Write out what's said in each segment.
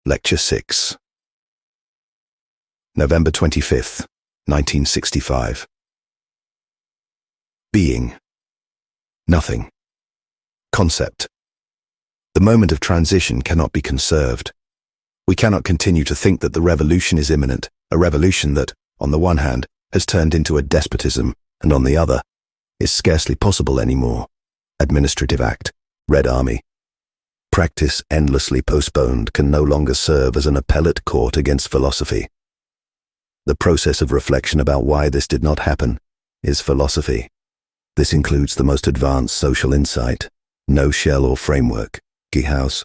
Lecture 6. November 25th, 1965. Being. Nothing. Concept. The moment of transition cannot be conserved. We cannot continue to think that the revolution is imminent, a revolution that, on the one hand, has turned into a despotism, and on the other, is scarcely possible anymore. Administrative Act, Red Army. Practice endlessly postponed can no longer serve as an appellate court against philosophy. The process of reflection about why this did not happen is philosophy. This includes the most advanced social insight, no shell or framework, House.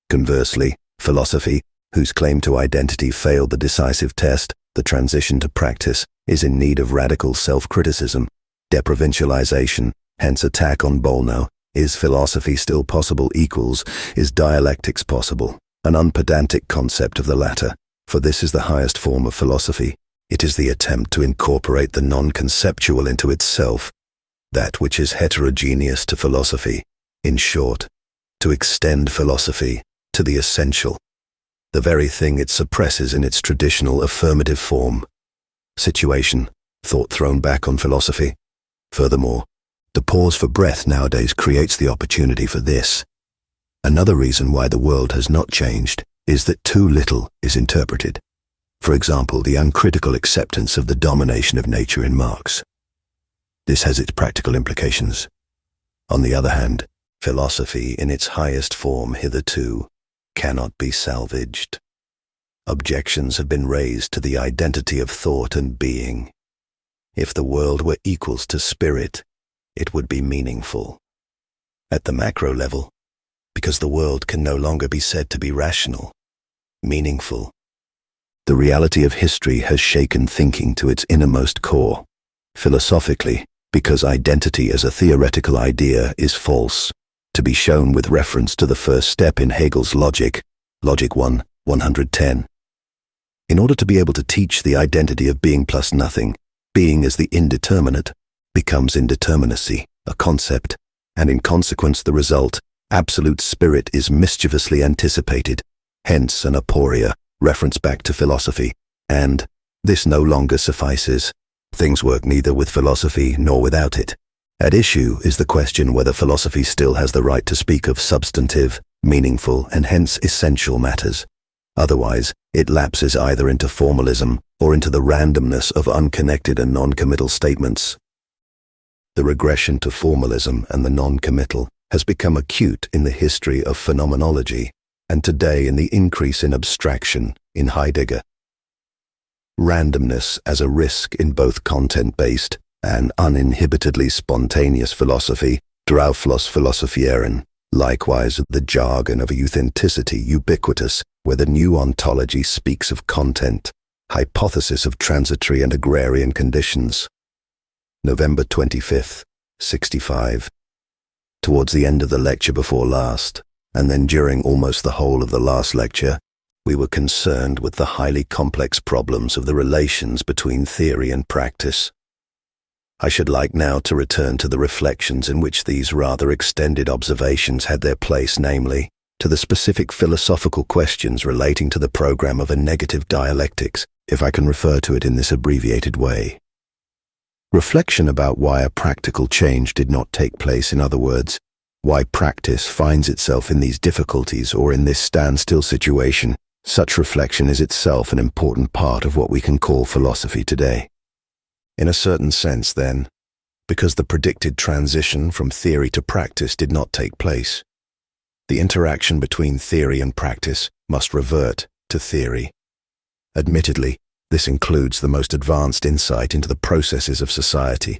Conversely, philosophy, whose claim to identity failed the decisive test, the transition to practice, is in need of radical self-criticism, deprovincialization, hence attack on Bolno. Is philosophy still possible equals, is dialectics possible? An unpedantic concept of the latter, for this is the highest form of philosophy. It is the attempt to incorporate the non-conceptual into itself, that which is heterogeneous to philosophy. In short, to extend philosophy to the essential, the very thing it suppresses in its traditional affirmative form. Situation, thought thrown back on philosophy. Furthermore, the pause for breath nowadays creates the opportunity for this. Another reason why the world has not changed is that too little is interpreted. For example, the uncritical acceptance of the domination of nature in Marx. This has its practical implications. On the other hand, philosophy in its highest form hitherto cannot be salvaged. Objections have been raised to the identity of thought and being. If the world were equals to spirit, it would be meaningful. At the macro level, because the world can no longer be said to be rational, meaningful. The reality of history has shaken thinking to its innermost core. Philosophically, because identity as a theoretical idea is false, to be shown with reference to the first step in Hegel's logic, Logic 1, 110. In order to be able to teach the identity of being plus nothing, being as the indeterminate, becomes indeterminacy, a concept, and in consequence the result, absolute spirit is mischievously anticipated, hence an aporia, reference back to philosophy, and this no longer suffices. Things work neither with philosophy nor without it. At issue is the question whether philosophy still has the right to speak of substantive, meaningful, and hence essential matters. Otherwise, it lapses either into formalism or into the randomness of unconnected and non-committal statements. The regression to formalism and the non-committal has become acute in the history of phenomenology, and today in the increase in abstraction in Heidegger. Randomness as a risk in both content-based and uninhibitedly spontaneous philosophy, Drauflos philosophieren, likewise the jargon of authenticity ubiquitous, where the new ontology speaks of content, hypothesis of transitory and agrarian conditions. November 25th, 65. Towards the end of the lecture before last, and then during almost the whole of the last lecture, we were concerned with the highly complex problems of the relations between theory and practice. I should like now to return to the reflections in which these rather extended observations had their place, namely, to the specific philosophical questions relating to the program of a negative dialectics, if I can refer to it in this abbreviated way. Reflection about why a practical change did not take place, in other words, why practice finds itself in these difficulties or in this standstill situation, such reflection is itself an important part of what we can call philosophy today. In a certain sense, then, because the predicted transition from theory to practice did not take place, the interaction between theory and practice must revert to theory. Admittedly, this includes the most advanced insight into the processes of society,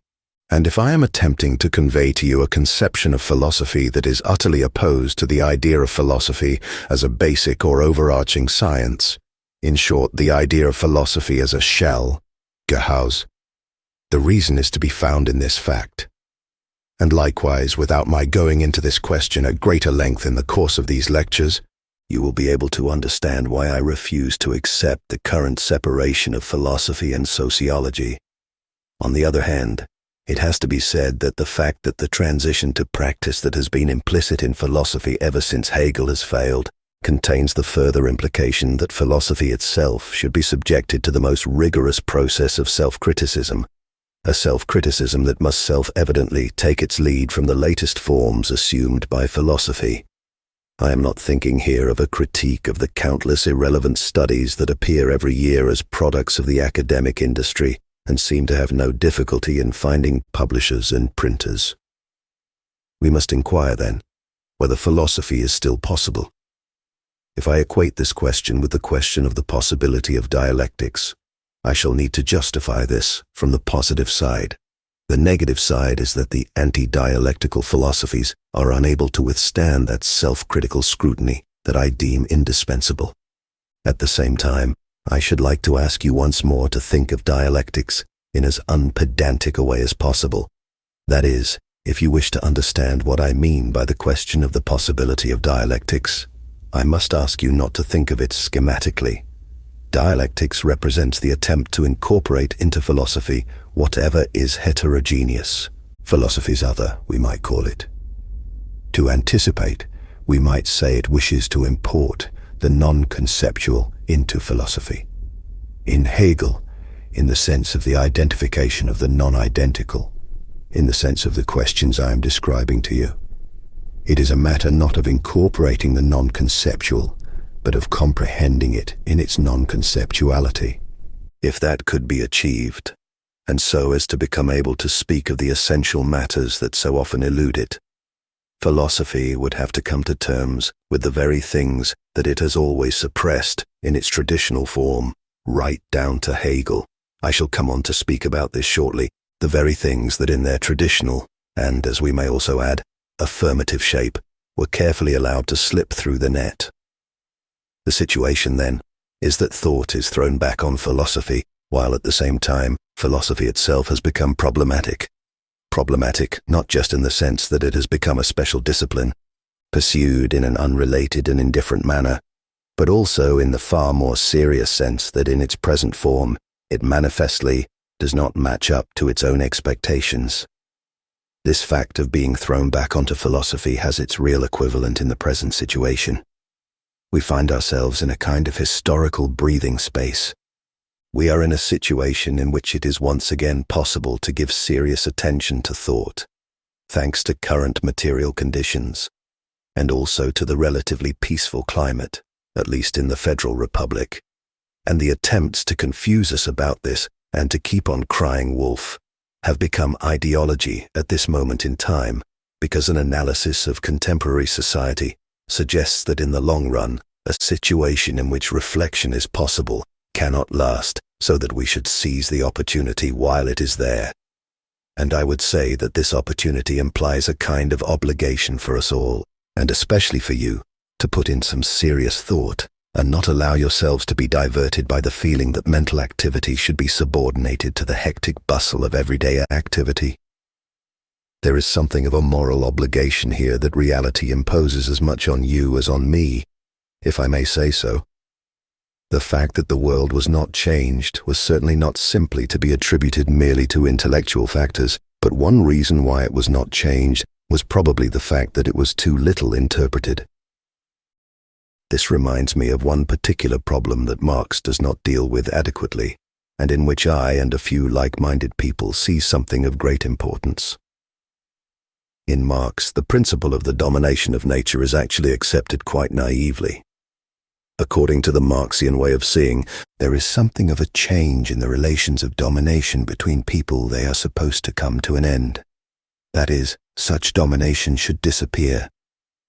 and if I am attempting to convey to you a conception of philosophy that is utterly opposed to the idea of philosophy as a basic or overarching science, in short, the idea of philosophy as a shell, Gehaus, the reason is to be found in this fact. And likewise, without my going into this question at greater length in the course of these lectures, you will be able to understand why I refuse to accept the current separation of philosophy and sociology. On the other hand, it has to be said that the fact that the transition to practice that has been implicit in philosophy ever since Hegel has failed contains the further implication that philosophy itself should be subjected to the most rigorous process of self-criticism, a self-criticism that must self-evidently take its lead from the latest forms assumed by philosophy. I am not thinking here of a critique of the countless irrelevant studies that appear every year as products of the academic industry and seem to have no difficulty in finding publishers and printers. We must inquire, then, whether philosophy is still possible. If I equate this question with the question of the possibility of dialectics, I shall need to justify this from the positive side. The negative side is that the anti-dialectical philosophies are unable to withstand that self-critical scrutiny that I deem indispensable. At the same time, I should like to ask you once more to think of dialectics in as unpedantic a way as possible. That is, if you wish to understand what I mean by the question of the possibility of dialectics, I must ask you not to think of it schematically. Dialectics represents the attempt to incorporate into philosophy whatever is heterogeneous, philosophy's other, we might call it. To anticipate, we might say it wishes to import the non-conceptual into philosophy. In Hegel, in the sense of the identification of the non-identical, in the sense of the questions I am describing to you. It is a matter not of incorporating the non-conceptual, but of comprehending it in its non-conceptuality. If that could be achieved, and so as to become able to speak of the essential matters that so often elude it, philosophy would have to come to terms with the very things that it has always suppressed in its traditional form, right down to Hegel. I shall come on to speak about this shortly, the very things that in their traditional, and as we may also add, affirmative shape, were carefully allowed to slip through the net. The situation, then, is that thought is thrown back on philosophy, while at the same time, philosophy itself has become problematic. Problematic not just in the sense that it has become a special discipline, pursued in an unrelated and indifferent manner, but also in the far more serious sense that in its present form, it manifestly does not match up to its own expectations. This fact of being thrown back onto philosophy has its real equivalent in the present situation. We find ourselves in a kind of historical breathing space. We are in a situation in which it is once again possible to give serious attention to thought, thanks to current material conditions, and also to the relatively peaceful climate, at least in the Federal Republic. And the attempts to confuse us about this and to keep on crying wolf have become ideology at this moment in time, because an analysis of contemporary society suggests that in the long run, a situation in which reflection is possible cannot last, so that we should seize the opportunity while it is there. And I would say that this opportunity implies a kind of obligation for us all, and especially for you, to put in some serious thought, and not allow yourselves to be diverted by the feeling that mental activity should be subordinated to the hectic bustle of everyday activity. There is something of a moral obligation here that reality imposes as much on you as on me, if I may say so. The fact that the world was not changed was certainly not simply to be attributed merely to intellectual factors, but one reason why it was not changed was probably the fact that it was too little interpreted. This reminds me of one particular problem that Marx does not deal with adequately, and in which I and a few like-minded people see something of great importance. In Marx, the principle of the domination of nature is actually accepted quite naively. According to the Marxian way of seeing, there is something of a change in the relations of domination between people. They are supposed to come to an end. That is, such domination should disappear.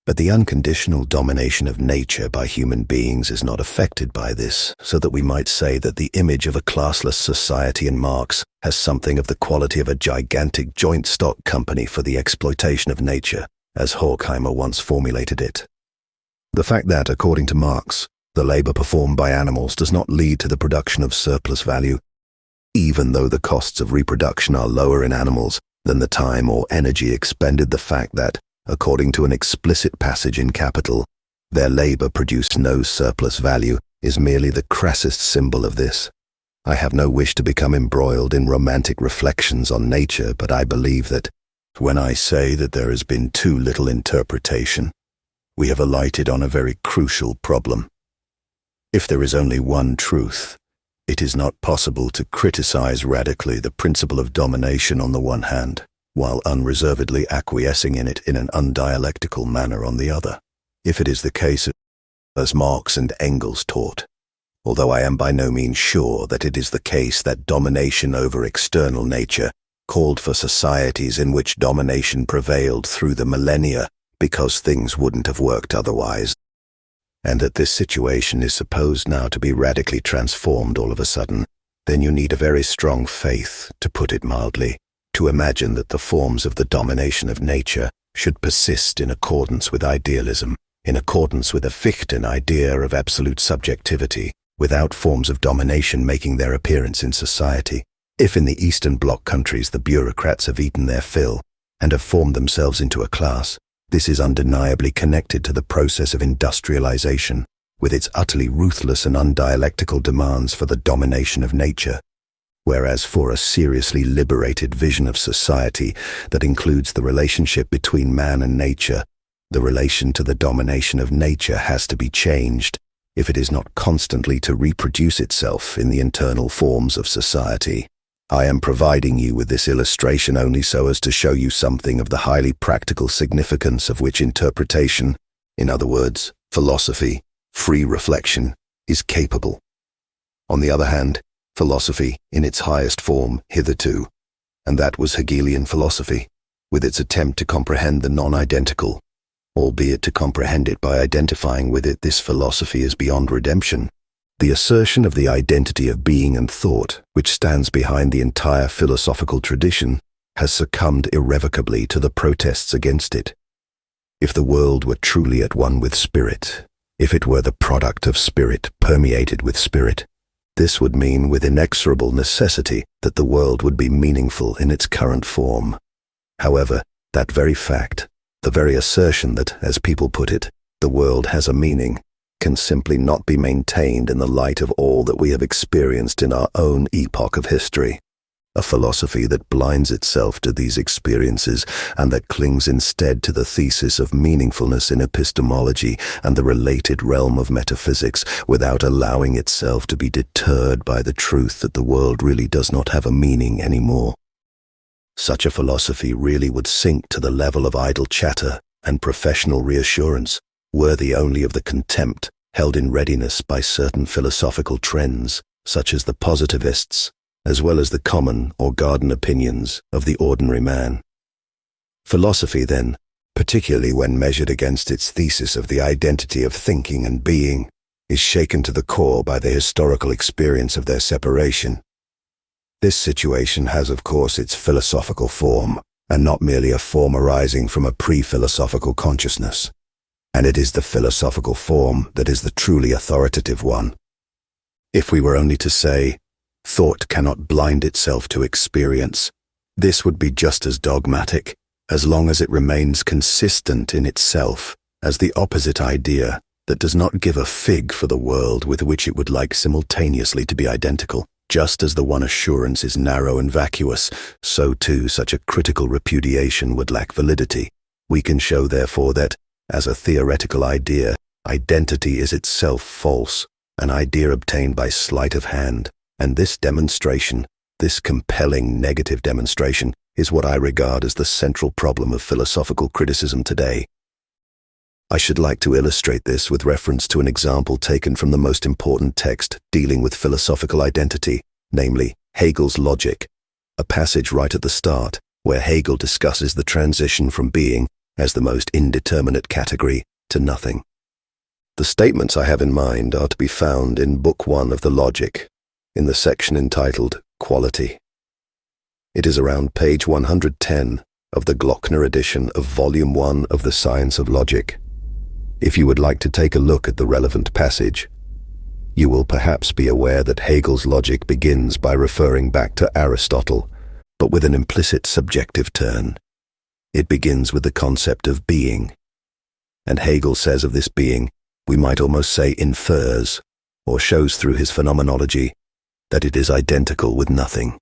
But the unconditional domination of nature by human beings is not affected by this, so that we might say that the image of a classless society in Marx has something of the quality of a gigantic joint stock company for the exploitation of nature, as Horkheimer once formulated it. The fact that, according to Marx, the labor performed by animals does not lead to the production of surplus value, even though the costs of reproduction are lower in animals than the time or energy expended. The fact that, according to an explicit passage in Capital, their labor produced no surplus value is merely the crassest symbol of this. I have no wish to become embroiled in romantic reflections on nature, but I believe that when I say that there has been too little interpretation, we have alighted on a very crucial problem. If there is only one truth, it is not possible to criticize radically the principle of domination on the one hand, while unreservedly acquiescing in it in an undialectical manner on the other. If it is the case, as Marx and Engels taught, although I am by no means sure that it is the case that domination over external nature called for societies in which domination prevailed through the millennia because things wouldn't have worked otherwise, and that this situation is supposed now to be radically transformed all of a sudden, then you need a very strong faith, to put it mildly, to imagine that the forms of the domination of nature should persist in accordance with idealism, in accordance with a Fichten idea of absolute subjectivity, without forms of domination making their appearance in society. If in the Eastern Bloc countries the bureaucrats have eaten their fill and have formed themselves into a class, this is undeniably connected to the process of industrialization, with its utterly ruthless and undialectical demands for the domination of nature. Whereas for a seriously liberated vision of society that includes the relationship between man and nature, the relation to the domination of nature has to be changed, if it is not constantly to reproduce itself in the internal forms of society. I am providing you with this illustration only so as to show you something of the highly practical significance of which interpretation, in other words, philosophy, free reflection, is capable. On the other hand, philosophy, in its highest form hitherto, and that was Hegelian philosophy, with its attempt to comprehend the non-identical, albeit to comprehend it by identifying with it, this philosophy is beyond redemption. The assertion of the identity of being and thought, which stands behind the entire philosophical tradition, has succumbed irrevocably to the protests against it. If the world were truly at one with spirit, if it were the product of spirit permeated with spirit, this would mean with inexorable necessity that the world would be meaningful in its current form. However, that very fact, the very assertion that, as people put it, the world has a meaning, can simply not be maintained in the light of all that we have experienced in our own epoch of history. A philosophy that blinds itself to these experiences and that clings instead to the thesis of meaningfulness in epistemology and the related realm of metaphysics without allowing itself to be deterred by the truth that the world really does not have a meaning anymore. Such a philosophy really would sink to the level of idle chatter and professional reassurance, worthy only of the contempt held in readiness by certain philosophical trends, such as the positivists, as well as the common or garden opinions of the ordinary man. Philosophy, then, particularly when measured against its thesis of the identity of thinking and being, is shaken to the core by the historical experience of their separation. This situation has, of course, its philosophical form, and not merely a form arising from a pre-philosophical consciousness. And it is the philosophical form that is the truly authoritative one. If we were only to say, thought cannot blind itself to experience, this would be just as dogmatic, as long as it remains consistent in itself as the opposite idea that does not give a fig for the world with which it would like simultaneously to be identical. Just as the one assurance is narrow and vacuous, so too such a critical repudiation would lack validity. We can show therefore that, as a theoretical idea, identity is itself false, an idea obtained by sleight of hand, and this demonstration, this compelling negative demonstration, is what I regard as the central problem of philosophical criticism today. I should like to illustrate this with reference to an example taken from the most important text dealing with philosophical identity, namely Hegel's Logic, a passage right at the start where Hegel discusses the transition from being, as the most indeterminate category, to nothing. The statements I have in mind are to be found in Book 1 of the Logic, in the section entitled Quality. It is around page 110 of the Glockner edition of Volume 1 of the Science of Logic. If you would like to take a look at the relevant passage, you will perhaps be aware that Hegel's logic begins by referring back to Aristotle, but with an implicit subjective turn. It begins with the concept of being, and Hegel says of this being, we might almost say infers, or shows through his phenomenology, that it is identical with nothing.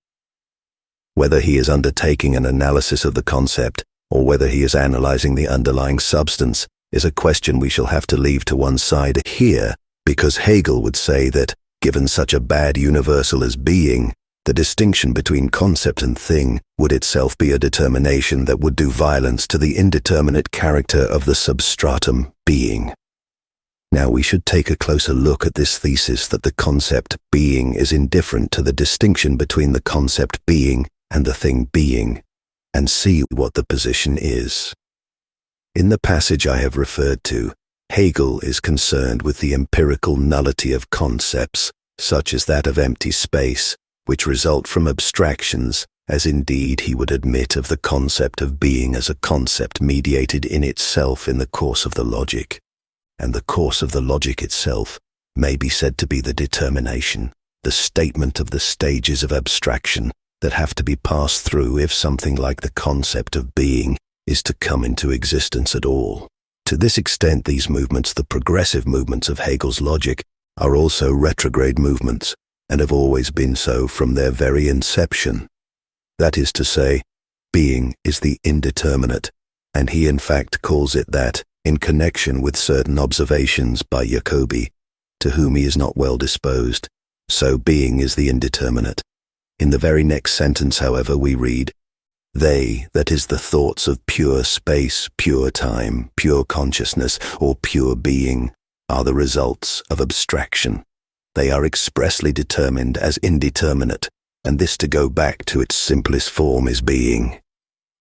Whether he is undertaking an analysis of the concept, or whether he is analyzing the underlying substance, is a question we shall have to leave to one side here, because Hegel would say that, given such a bad universal as being, the distinction between concept and thing would itself be a determination that would do violence to the indeterminate character of the substratum being. Now we should take a closer look at this thesis that the concept being is indifferent to the distinction between the concept being and the thing being, and see what the position is. In the passage I have referred to, Hegel is concerned with the empirical nullity of concepts, such as that of empty space, which result from abstractions, as indeed he would admit of the concept of being as a concept mediated in itself in the course of the logic. And the course of the logic itself may be said to be the determination, the statement of the stages of abstraction that have to be passed through if something like the concept of being is to come into existence at all. To this extent, these movements, the progressive movements of Hegel's logic, are also retrograde movements, and have always been so from their very inception. That is to say, being is the indeterminate, and he in fact calls it that in connection with certain observations by Jacobi, to whom he is not well disposed. So being is the indeterminate. In the very next sentence, however, we read, "They, that is the thoughts of pure space, pure time, pure consciousness, or pure being, are the results of abstraction. They are expressly determined as indeterminate, and this to go back to its simplest form is being."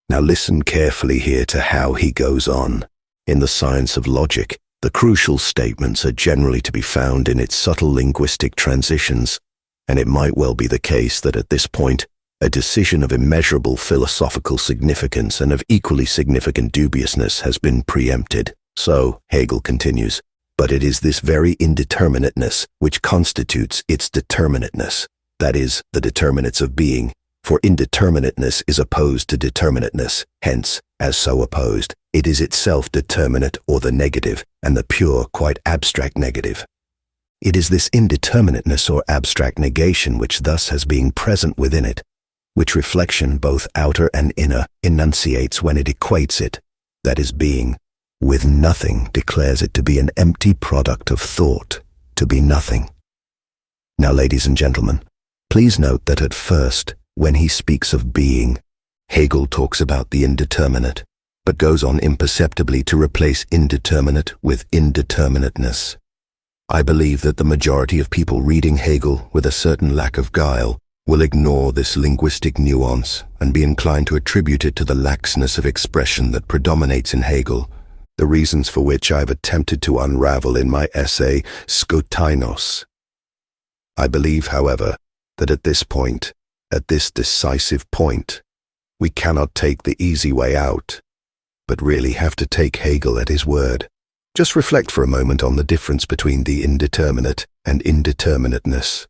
Now listen carefully here to how he goes on. In the science of logic, the crucial statements are generally to be found in its subtle linguistic transitions, and it might well be the case that at this point, a decision of immeasurable philosophical significance and of equally significant dubiousness has been preempted. So, Hegel continues, but it is this very indeterminateness which constitutes its determinateness, that is, the determinates of being, for indeterminateness is opposed to determinateness, hence, as so opposed, it is itself determinate or the negative, and the pure, quite abstract negative. It is this indeterminateness or abstract negation which thus has being present within it, which reflection, both outer and inner, enunciates when it equates it, that is being, with nothing, declares it to be an empty product of thought, to be nothing. Now, ladies and gentlemen, please note that at first, when he speaks of being, Hegel talks about the indeterminate, but goes on imperceptibly to replace indeterminate with indeterminateness. I believe that the majority of people reading Hegel with a certain lack of guile will ignore this linguistic nuance and be inclined to attribute it to the laxness of expression that predominates in Hegel, the reasons for which I have attempted to unravel in my essay Skotainos. I believe, however, that at this point, at this decisive point, we cannot take the easy way out, but really have to take Hegel at his word. Just reflect for a moment on the difference between the indeterminate and indeterminateness.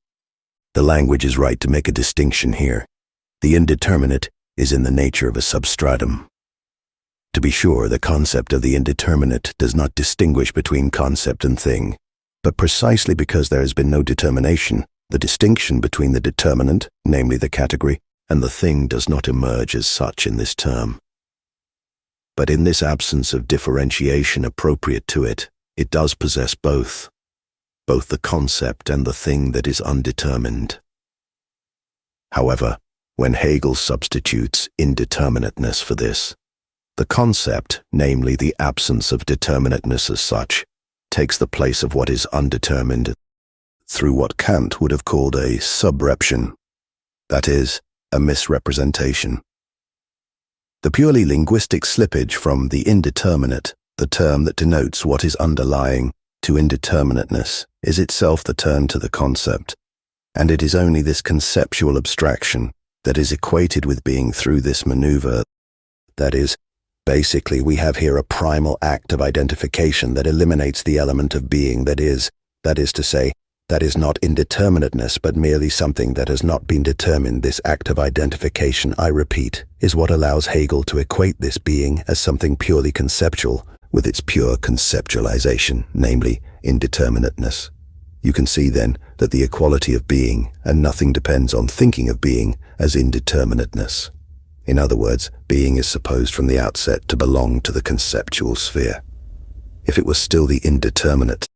The language is right to make a distinction here. The indeterminate is in the nature of a substratum. To be sure, the concept of the indeterminate does not distinguish between concept and thing, but precisely because there has been no determination, the distinction between the determinant, namely the category, and the thing does not emerge as such in this term. But in this absence of differentiation appropriate to it, it does possess both the concept and the thing that is undetermined. However, when Hegel substitutes indeterminateness for this, the concept, namely the absence of determinateness as such, takes the place of what is undetermined through what Kant would have called a subreption, that is, a misrepresentation. The purely linguistic slippage from the indeterminate, the term that denotes what is underlying, to indeterminateness, is itself the turn to the concept, and it is only this conceptual abstraction that is equated with being through this maneuver. That is, basically we have here a primal act of identification that eliminates the element of being that is to say, that is not indeterminateness but merely something that has not been determined. This act of identification, I repeat, is what allows Hegel to equate this being as something purely conceptual with its pure conceptualization, namely indeterminateness. You can see then that the equality of being and nothing depends on thinking of being as indeterminateness. In other words, being is supposed from the outset to belong to the conceptual sphere. if it was still the indeterminate.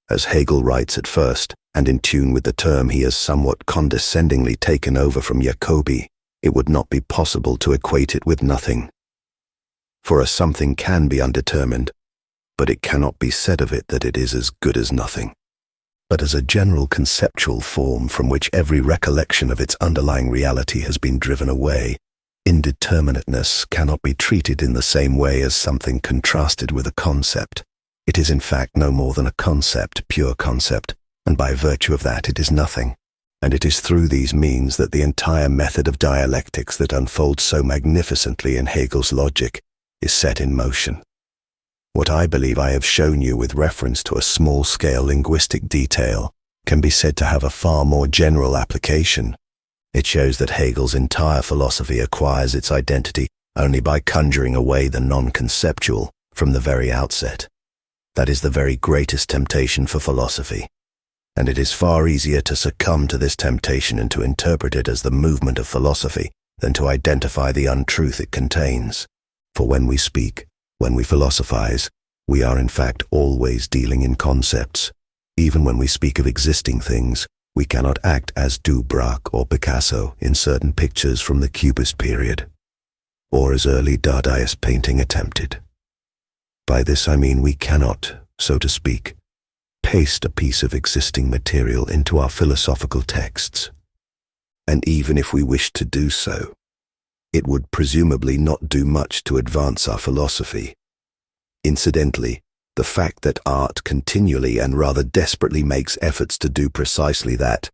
As Hegel writes at first, and in tune with the term he has somewhat condescendingly taken over from Jacobi, it would not be possible to equate it with nothing. For a something can be undetermined, but it cannot be said of it that it is as good as nothing. But as a general conceptual form from which every recollection of its underlying reality has been driven away, indeterminateness cannot be treated in the same way as something contrasted with a concept. It is in fact no more than a concept, pure concept, and by virtue of that it is nothing. And it is through these means that the entire method of dialectics that unfolds so magnificently in Hegel's logic is set in motion. What I believe I have shown you with reference to a small-scale linguistic detail can be said to have a far more general application. It shows that Hegel's entire philosophy acquires its identity only by conjuring away the non-conceptual from the very outset. That is the very greatest temptation for philosophy, and it is far easier to succumb to this temptation and to interpret it as the movement of philosophy than to identify the untruth it contains. For when we speak, when we philosophize, we are in fact always dealing in concepts. Even when we speak of existing things, we cannot act as do Braque or Picasso in certain pictures from the Cubist period, or as early Dadaist painting attempted. By this I mean we cannot, so to speak, paste a piece of existing material into our philosophical texts. And even if we wished to do so, it would presumably not do much to advance our philosophy. Incidentally, the fact that art continually and rather desperately makes efforts to do precisely that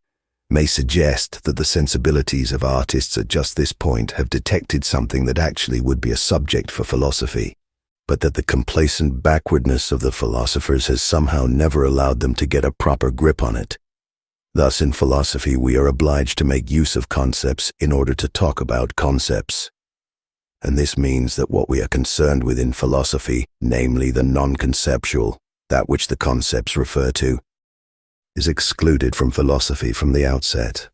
may suggest that the sensibilities of artists at just this point have detected something that actually would be a subject for philosophy, but that the complacent backwardness of the philosophers has somehow never allowed them to get a proper grip on it. Thus, in philosophy, we are obliged to make use of concepts in order to talk about concepts. And this means that what we are concerned with in philosophy, namely the non-conceptual, that which the concepts refer to, is excluded from philosophy from the outset.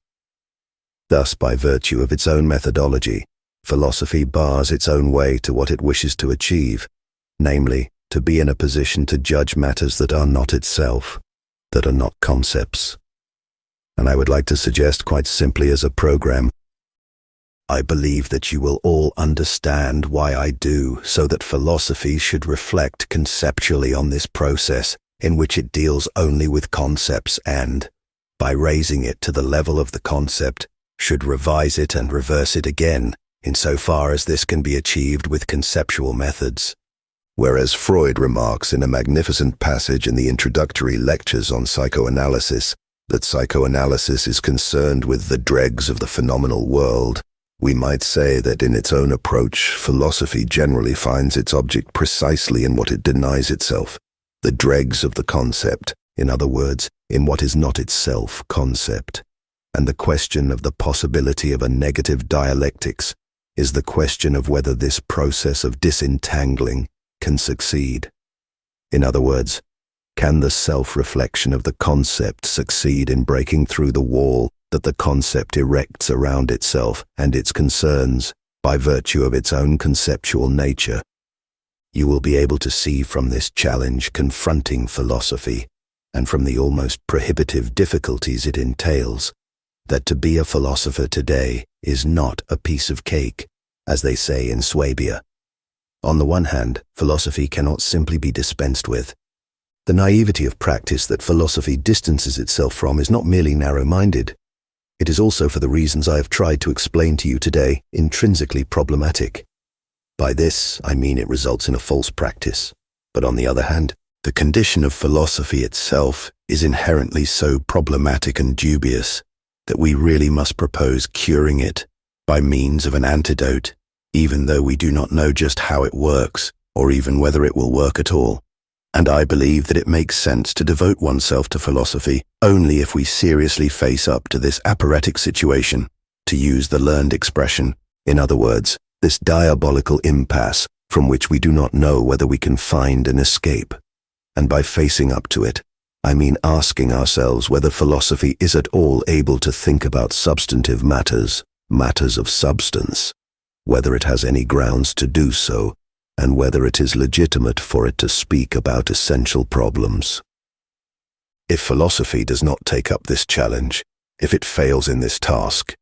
Thus, by virtue of its own methodology, philosophy bars its own way to what it wishes to achieve, namely, to be in a position to judge matters that are not itself, that are not concepts. And I would like to suggest quite simply as a program, I believe that you will all understand why I do, so that philosophy should reflect conceptually on this process in which it deals only with concepts and, by raising it to the level of the concept, should revise it and reverse it again, insofar as this can be achieved with conceptual methods. Whereas Freud remarks in a magnificent passage in the introductory lectures on psychoanalysis that psychoanalysis is concerned with the dregs of the phenomenal world, we might say that in its own approach, philosophy generally finds its object precisely in what it denies itself, the dregs of the concept, in other words, in what is not itself concept. And the question of the possibility of a negative dialectics is the question of whether this process of disentangling can succeed. In other words, can the self-reflection of the concept succeed in breaking through the wall that the concept erects around itself and its concerns by virtue of its own conceptual nature? You will be able to see from this challenge confronting philosophy, and from the almost prohibitive difficulties it entails, that to be a philosopher today is not a piece of cake, as they say in Swabia. On the one hand, philosophy cannot simply be dispensed with. The naivety of practice that philosophy distances itself from is not merely narrow-minded. It is also, for the reasons I have tried to explain to you today, intrinsically problematic. By this, I mean it results in a false practice. But on the other hand, the condition of philosophy itself is inherently so problematic and dubious that we really must propose curing it by means of an antidote, even though we do not know just how it works, or even whether it will work at all. And I believe that it makes sense to devote oneself to philosophy only if we seriously face up to this aphoretic situation, to use the learned expression, in other words, this diabolical impasse from which we do not know whether we can find an escape. And by facing up to it, I mean asking ourselves whether philosophy is at all able to think about substantive matters, matters of substance, whether it has any grounds to do so, and whether it is legitimate for it to speak about essential problems. If philosophy does not take up this challenge, if it fails in this task,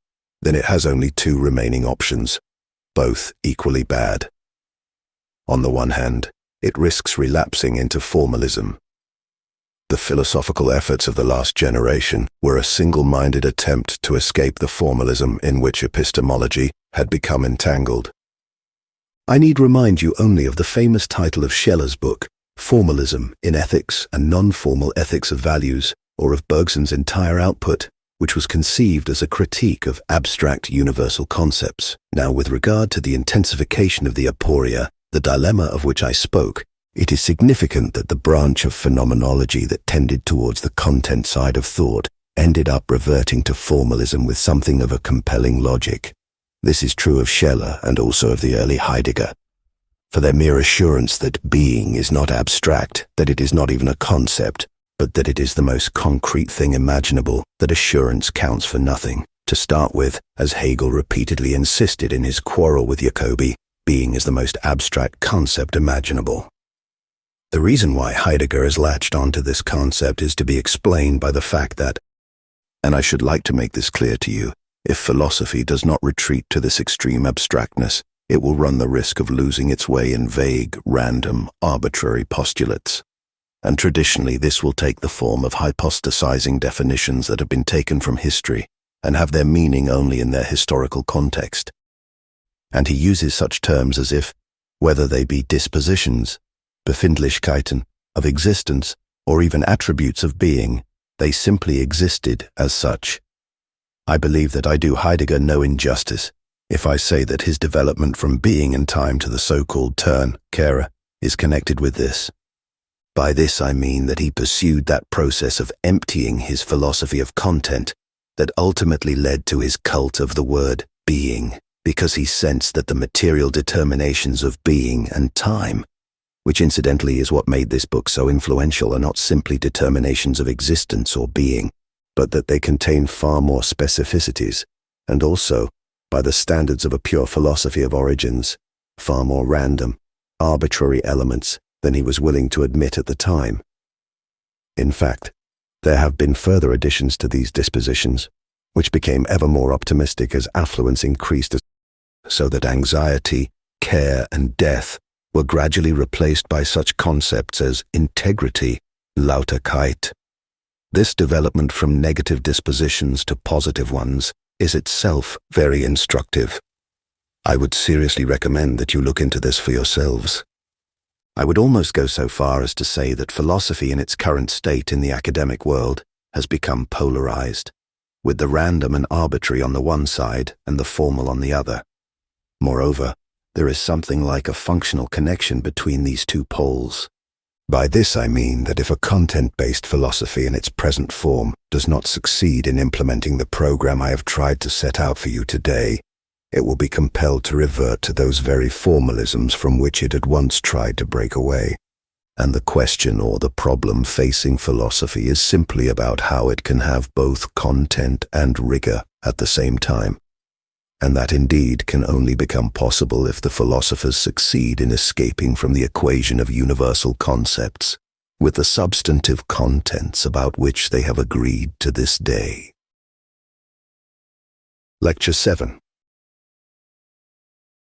then it has only two remaining options, both equally bad. On the one hand, it risks relapsing into formalism. The philosophical efforts of the last generation were a single-minded attempt to escape the formalism in which epistemology had become entangled. I need remind you only of the famous title of Scheller's book, Formalism in Ethics and Non-Formal Ethics of Values, or of Bergson's entire output, which was conceived as a critique of abstract universal concepts. Now, with regard to the intensification of the aporia, the dilemma of which I spoke, it is significant that the branch of phenomenology that tended towards the content side of thought ended up reverting to formalism with something of a compelling logic. This is true of Scheller and also of the early Heidegger. For their mere assurance that being is not abstract, that it is not even a concept, but that it is the most concrete thing imaginable, that assurance counts for nothing. To start with, as Hegel repeatedly insisted in his quarrel with Jacobi, being is the most abstract concept imaginable. The reason why Heidegger has latched onto this concept is to be explained by the fact that, and I should like to make this clear to you, if philosophy does not retreat to this extreme abstractness, it will run the risk of losing its way in vague, random, arbitrary postulates. And traditionally this will take the form of hypostasizing definitions that have been taken from history and have their meaning only in their historical context. And he uses such terms as if, whether they be dispositions, Befindlichkeiten, of existence, or even attributes of being, they simply existed as such. I believe that I do Heidegger no injustice if I say that his development from being and time to the so-called turn, Kehre, is connected with this. By this I mean that he pursued that process of emptying his philosophy of content that ultimately led to his cult of the word being, because he sensed that the material determinations of being and time, which incidentally is what made this book so influential, are not simply determinations of existence or being, but that they contain far more specificities, and also, by the standards of a pure philosophy of origins, far more random, arbitrary elements than he was willing to admit at the time. In fact, there have been further additions to these dispositions, which became ever more optimistic as affluence increased, so that anxiety, care, and death were gradually replaced by such concepts as integrity, Lauterkeit. This development from negative dispositions to positive ones is itself very instructive. I would seriously recommend that you look into this for yourselves. I would almost go so far as to say that philosophy in its current state in the academic world has become polarized, with the random and arbitrary on the one side and the formal on the other. Moreover, there is something like a functional connection between these two poles. By this I mean that if a content-based philosophy in its present form does not succeed in implementing the program I have tried to set out for you today, it will be compelled to revert to those very formalisms from which it had once tried to break away. And the question or the problem facing philosophy is simply about how it can have both content and rigor at the same time. And that indeed can only become possible if the philosophers succeed in escaping from the equation of universal concepts with the substantive contents about which they have agreed to this day. Lecture 7.